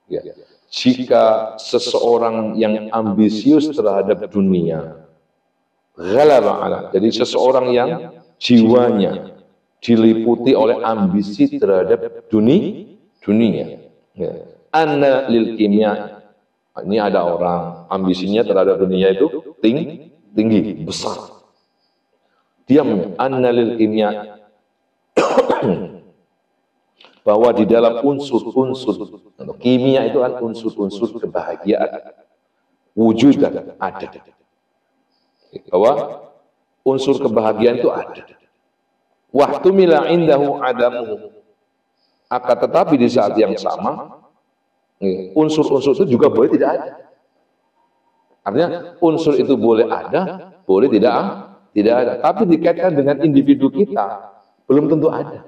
Ya. Jika seseorang yang ambisius terhadap dunia, jadi seseorang yang jiwanya diliputi oleh ambisi terhadap dunia. Ya. Anna lil kimia, ini ada orang ambisinya terhadap dunia itu tinggi, besar. Diam, anna lil kimia, bahwa di dalam unsur-unsur kimia itu kan unsur-unsur kebahagiaan, wujudan ada. Bahwa unsur kebahagiaan itu ada. Waktu mila indahu adamu. Akan tetapi di saat yang sama, unsur-unsur itu juga boleh tidak ada. Artinya unsur itu boleh ada, boleh tidak ada. Tapi dikaitkan dengan individu kita, belum tentu ada.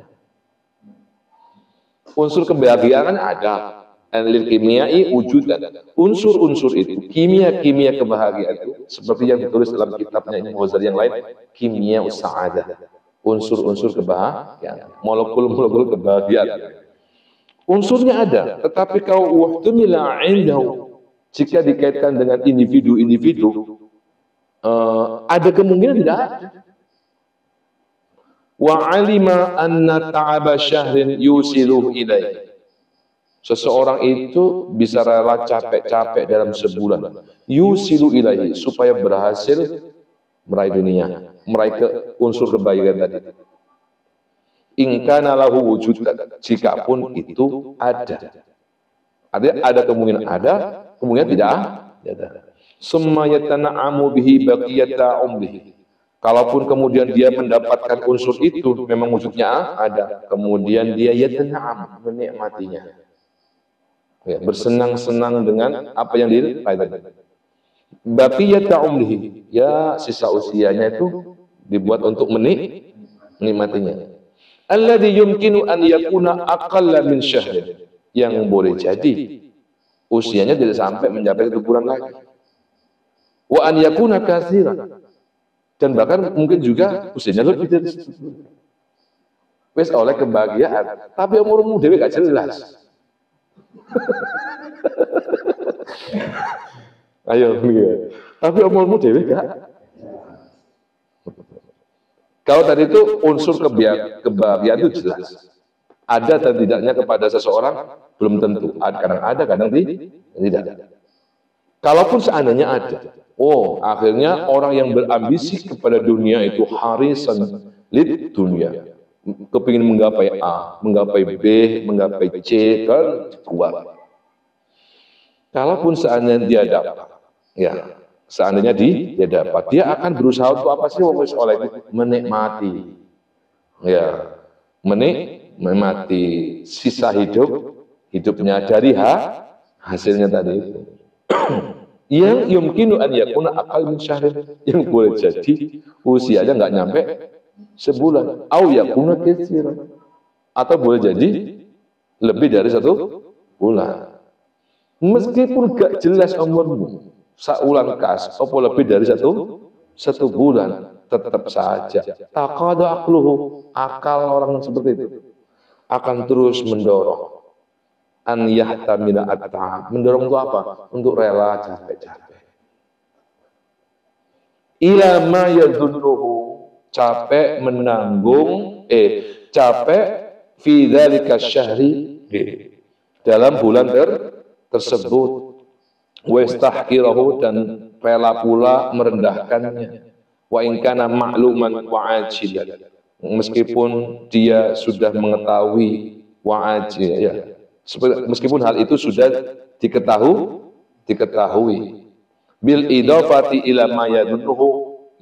Unsur kebahagiaan ada, lil kimiai wujudan. Unsur-unsur itu, kimia kebahagiaan itu, seperti yang ditulis dalam kitabnya Imam Ghazali yang lain, kimia sa'adah. Unsur-unsur kebahagiaan, molekul-molekul kebahagiaan. Unsurnya ada, tetapi kau wahtumila indahu, jika dikaitkan dengan individu-individu, ada kemungkinan tidak ada. Wa alima anna ta'aba syahrin yusiluhu ilaih. Seseorang itu bisa rela capek-capek dalam sebulan, yusilu ilaihi, supaya berhasil meraih dunia, meraih ke unsur kebaikan tadi. In kana lahu wujudan, jikapun itu ada. Ada kemungkinan ada, kemungkinan tidak ada. Summa yatana'amu bihi baqiyata umrihi. Kalaupun kemudian dia mendapatkan unsur itu, memang wujudnya ada, kemudian dia yatana'am, menikmatinya. Ya, bersenang-senang dengan apa yang diraih tadi. Baqiyata umrihi, ya sisa usianya itu dibuat untuk menikmatinya. Alladzi yumkinu an yakuna aqalla min syahrin, yang boleh jadi usianya tidak sampai mencapai 1 bulan lagi. Wa an yakuna katsiran, dan bahkan mungkin juga usianya lebih dari 1 bulan. Wes oleh kebahagiaan, tapi umurmu dhewe gak jelas. Ayo, tapi umurmu dhewe gak. Kalau tadi itu unsur kebahagiaan itu jelas. Ada dan tidaknya kepada seseorang belum tentu. Kadang ada, kadang tidak. Kalaupun seandainya ada, akhirnya orang yang berambisi kepada dunia itu harisan lid dunia, kepingin menggapai A, menggapai B, menggapai C, kan kuat. Kalaupun seandainya dia dapat, ya, seandainya dia dapat, dia akan berusaha untuk apa sih? Oleh menikmati, ya, menikmati sisa hidupnya dari hasilnya tadi itu. Yang yumkinu an yakuna aqal min syahrin, yang boleh jadi usianya nggak nyampe sebulan, au yakuna katsiran, atau boleh jadi lebih dari 1 bulan. Meskipun gak jelas umurmu, saulan kas, apa lebih dari satu bulan, tetap saja taqada aqluhu, akal orang seperti itu akan terus mendorong an yahtamila at-ta'ab, mendorong untuk apa? Untuk rela capek-capek. Ila ma yadhunnuhu, capek menanggung capek fi dzalika syahri, dalam bulan tersebut, wa istahqirahu, dan rela pula merendahkannya, wa in kana ma'luman wa ajilan, meskipun dia sudah mengetahui wa ajil, ya, meskipun hal itu sudah diketahui bil idafati ila ma yadunnuhu,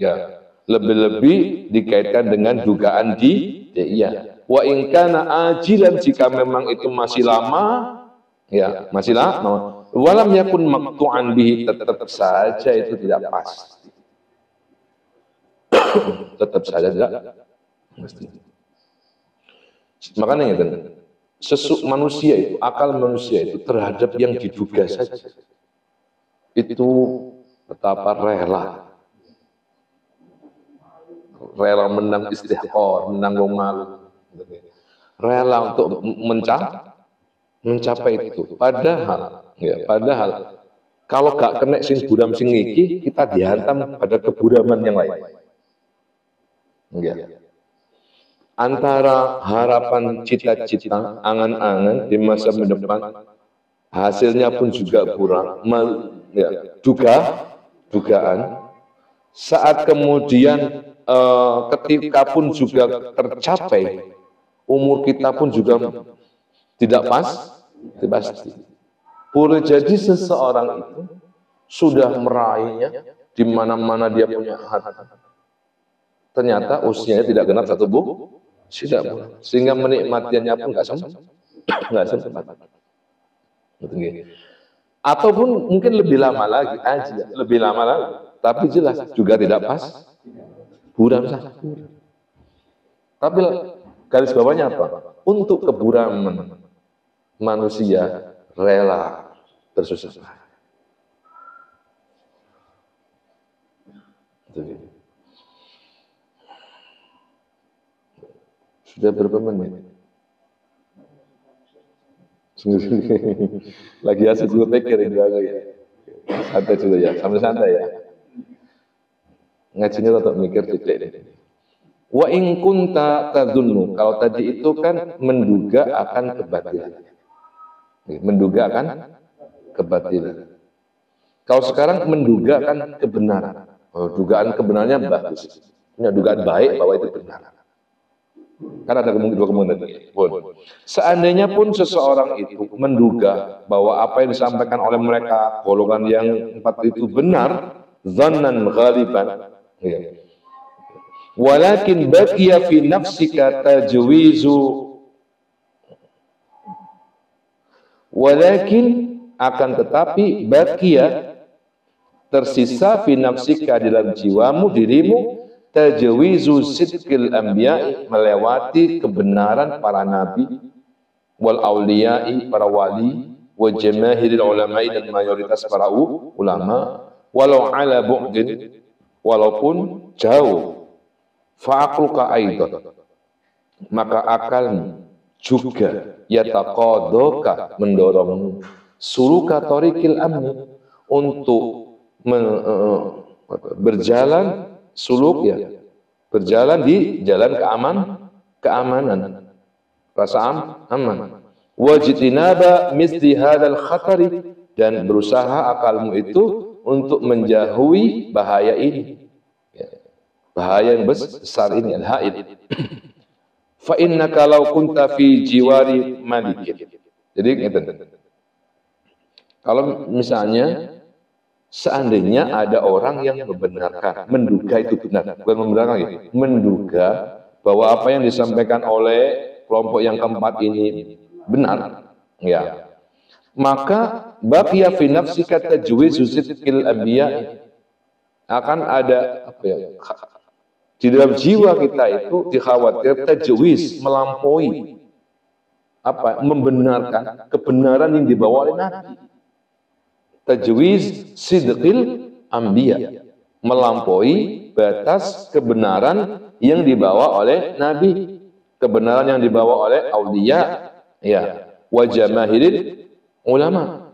ya, lebih-lebih dikaitkan dengan dugaan dia. Wa in kana ajilan, jika memang itu masih lama, ya, masih lama, walam yakun maqtu'an bihi, tetap saja itu tidak pasti. Tetap saja tidak pasti. Makanya itu manusia itu, akal manusia itu terhadap yang diduga saja itu betapa rela menang istihqar, menang wong malu, rela untuk mencapai itu. Padahal kalau gak kena sing buram sing iki, kita dihantam pada keburaman yang lain. Ya. Antara harapan, cita-cita, angan-angan di masa mendepan, hasilnya pun juga buram, dugaan. Saat kemudian ketika pun juga tercapai, umur kita pun juga tidak pasti. Boleh jadi seseorang itu sudah meraihnya, di mana-mana dia punya harta. Ternyata usianya tidak genap 1 bulan, sehingga menikmatinya pun nggak sempat. Ataupun mungkin lebih lama lagi, tapi jelas juga tidak pas, buram saja. Tapi garis bawahnya apa? Untuk keburaman manusia rela bersusah payah. Sudah berapa menit? Lagi asik gue pikir ini ya. Santai dulu ya, sambil santai ya. Ngajinya tetap mikir titik ini. Wa in kunta tadunnu, kalau tadi itu kan menduga akan kebatilan. Menduga akan kebatilan. Kalau sekarang menduga akan kebenaran. Dugaan kebenarannya bagus. Punya dugaan baik bahwa itu benar. Kan ada dua kemungkinan. Seandainya pun seseorang itu menduga bahwa apa yang disampaikan oleh mereka golongan yang 4 itu benar, zannan ghaliban, walakin baqiya fi nafsika tajwizu, walakin akan tetapi baqiya tersisa fi nafsika dalam jiwamu, dirimu, tajwizu sidqil anbiya'i, melewati kebenaran para nabi, wal auliya'i, para wali, wa jamaahiril ulama'i, dan mayoritas para ulama, walau ala bu'din, walaupun jauh, fa'aqluka aidan, maka akalmu juga yataqadoka, mendorongmu, suluka tariqil amni, untuk berjalan suluk berjalan di jalan keamanan, rasa aman. Wajtinaba misli hadzal khatari, dan berusaha akalmu itu untuk menjauhi bahaya ini, bahaya yang besar ini, al-haid. Fa innaka law kunta fi jiwari malikin. Jadi kalau misalnya seandainya ada orang yang membenarkan, menduga itu benar, bukan membenarkan ya, menduga bahwa apa yang disampaikan oleh kelompok yang keempat ini benar, ya, maka baqiya fi nafsika tajwizu sidqil anbiya, akan ada apa ya, di dalam jiwa kita itu dikhawatir tajwiz, melampaui apa, membenarkan kebenaran yang dibawa oleh Nabi. Tajwiz sidqil anbiya, melampaui batas kebenaran yang dibawa oleh Nabi, kebenaran yang dibawa oleh auliya, ya, wa jamaahiril ulama,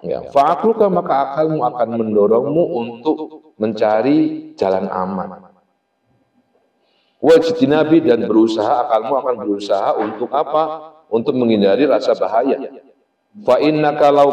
ya. Fa'aqluka, maka akalmu akan mendorongmu untuk mencari jalan aman. Wajtinabi, dan berusaha, akalmu akan berusaha untuk apa? Untuk menghindari rasa bahaya. Fa innaka law